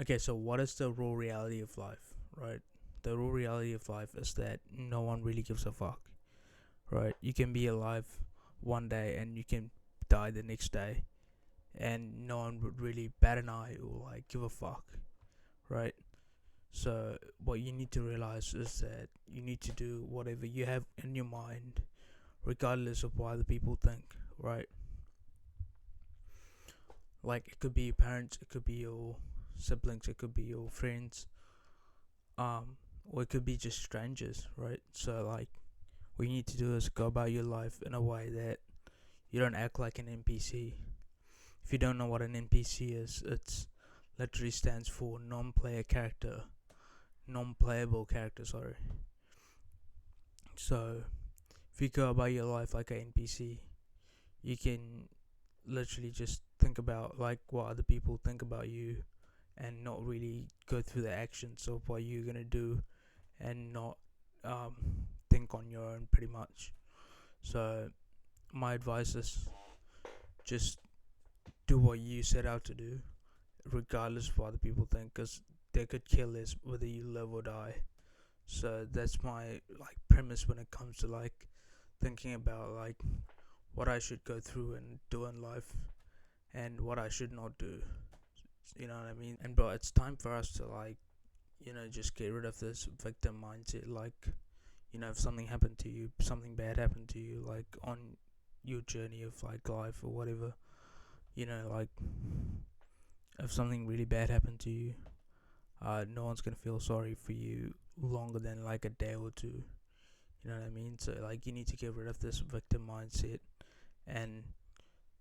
Okay, so what is the raw reality of life, right? The raw reality of life is that no one really gives a fuck, right? You can be alive one day and you can die the next day, and no one would really bat an eye or like give a fuck, right? So what you need to realize is that you need to do whatever you have in your mind, regardless of what other people think, right? Like it could be your parents, it could be your siblings, it could be your friends, um, or it could be just strangers, right? So like, what you need to do is go about your life in a way that you don't act like an NPC. If you don't know what an NPC is, it's literally stands for non-player character, non-playable character. Sorry. So if you go about your life like an NPC, you can literally just think about like what other people think about you, and not really go through the actions of what you're gonna do, and not um, think on your own pretty much. So my advice is just do what you set out to do, regardless of what other people think, because they could kill us whether you live or die. So that's my like premise when it comes to like thinking about like what I should go through and do in life, and what I should not do. You know what I mean? And bro, it's time for us to like, just get rid of this victim mindset. Like, if something happened to you, something bad happened to you, like on your journey of like life or whatever, like if something really bad happened to you, no one's gonna feel sorry for you longer than like a day or two. You know what I mean? So like, you need to get rid of this victim mindset and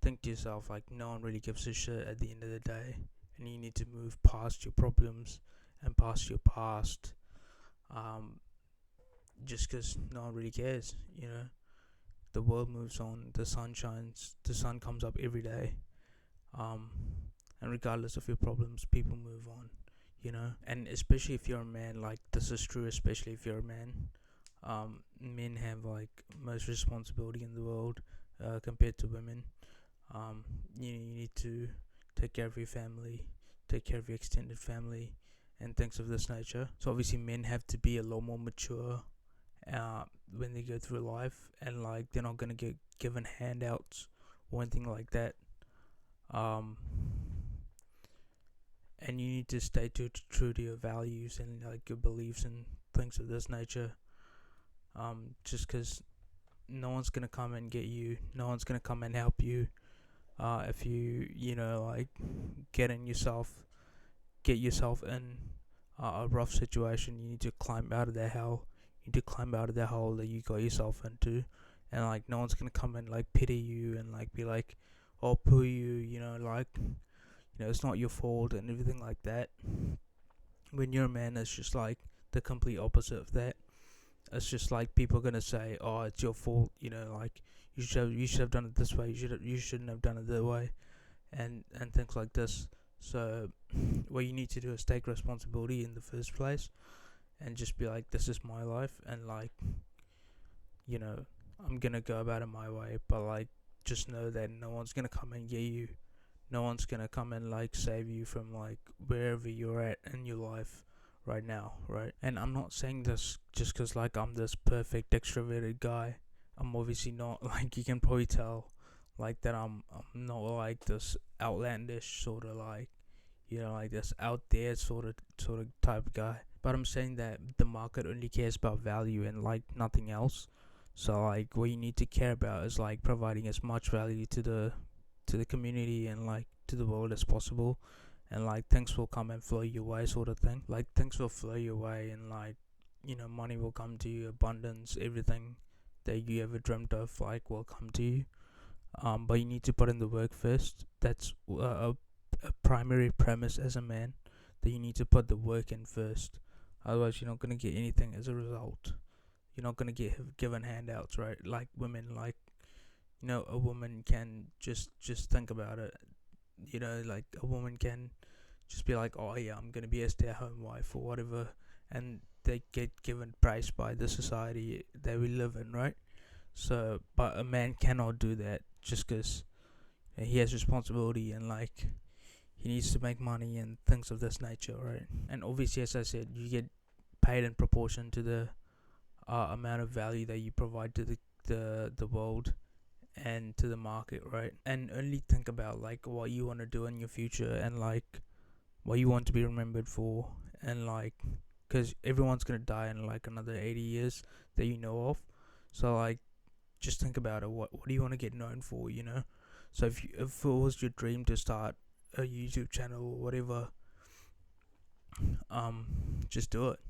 think to yourself like, no one really gives a shit at the end of the day, and you need to move past your problems and past your past. Um, just because no one really cares. The world moves on. The sun shines. The sun comes up every day. Um, and regardless of your problems, people move on. And especially if you're a man, like this is true. Especially if you're a man, men have like most responsibility in the world compared to women. You need to take care of your family, take care of your extended family, and things of this nature. So obviously, men have to be a lot more mature uh, when they go through life, and like they're not gonna get given handouts or anything like that. Um, and you need to stay true to your values and like your beliefs and things of this nature. Just because no one's gonna come and get you, no one's gonna come and help you. If you like get yourself in a rough situation, you need to climb out of that hell. You need to climb out of that hole that you got yourself into, and like no one's gonna come and like pity you and like be like, "Oh, poo you," like it's not your fault and everything like that. When you're a man, it's just like the complete opposite of that. It's just like people are gonna say, "Oh, it's your fault," like you should have done it this way. You shouldn't have done it that way, and things like this. So what you need to do is take responsibility in the first place, and just be like, this is my life, and like, you know I'm gonna go about it my way. But like, just know that no one's gonna come and get you. No one's gonna come and like save you from like wherever you're at in your life right now, right? And I'm not saying this just because like I'm this perfect extroverted guy. I'm obviously not. Like, you can probably tell like that I'm not like this outlandish sort of like, like this out there sort of type of guy. But I'm saying that the market only cares about value and like nothing else. So like, what you need to care about is like providing as much value to the community and like to the world as possible, and like things will come and flow your way, sort of thing. Like, things will flow your way, and like, money will come to you, abundance, everything that you ever dreamt of like will come to you. But you need to put in the work first. That's a primary premise as a man, that you need to put the work in first. Otherwise, you're not gonna get anything as a result. You're not gonna get given handouts, right? Like women, like, a woman can just think about it. Like a woman can just be like, oh yeah, I'm gonna be a stay-at-home wife or whatever, and they get given praise by the society that we live in, right? So, but a man cannot do that just because he has responsibility, and like he needs to make money and things of this nature, right? And obviously, as I said, you get paid in proportion to the amount of value that you provide to the world and to the market, right? And only think about like what you want to do in your future and like what you want to be remembered for, and like because everyone's gonna die in like another 80 years that you know of. So like just think about it. What do you want to get known for? So if it was your dream to start a YouTube channel or whatever, just do it.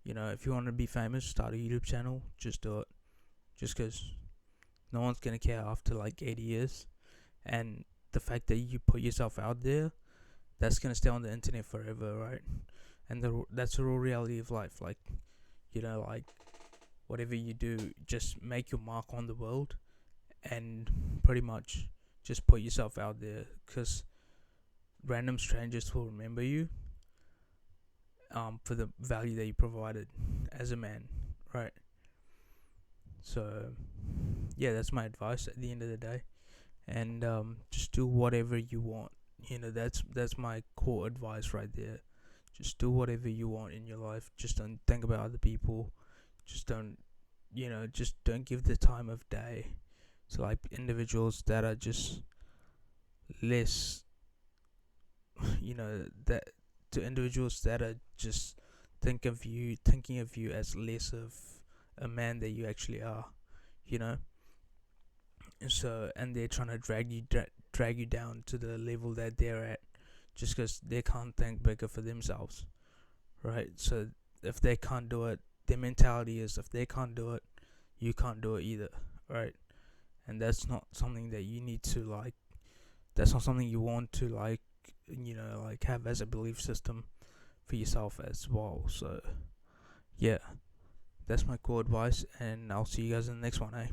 If you want to be famous, start a YouTube channel. Just do it. Just because no one's gonna care after like 80 years, and the fact that you put yourself out there, that's gonna stay on the internet forever, right? And that's the real reality of life. Like, like whatever you do, just make your mark on the world, and pretty much just put yourself out there, because random strangers will remember you for the value that you provided as a man, right? So yeah, that's my advice at the end of the day. And just do whatever you want. That's my core advice right there. Just do whatever you want in your life. Just don't think about other people. Just don't give the time of day to like individuals that are just less, that to individuals that are just thinking of you as less of a man that you actually are, you know. And they're trying to drag you down to the level that they're at, just because they can't think bigger for themselves, right? So if they can't do it, their mentality is, if they can't do it, you can't do it either, right? And that's not something that you need to like. That's not something you want to like, like have as a belief system for yourself as well. So yeah, that's my core advice, and I'll see you guys in the next one, eh?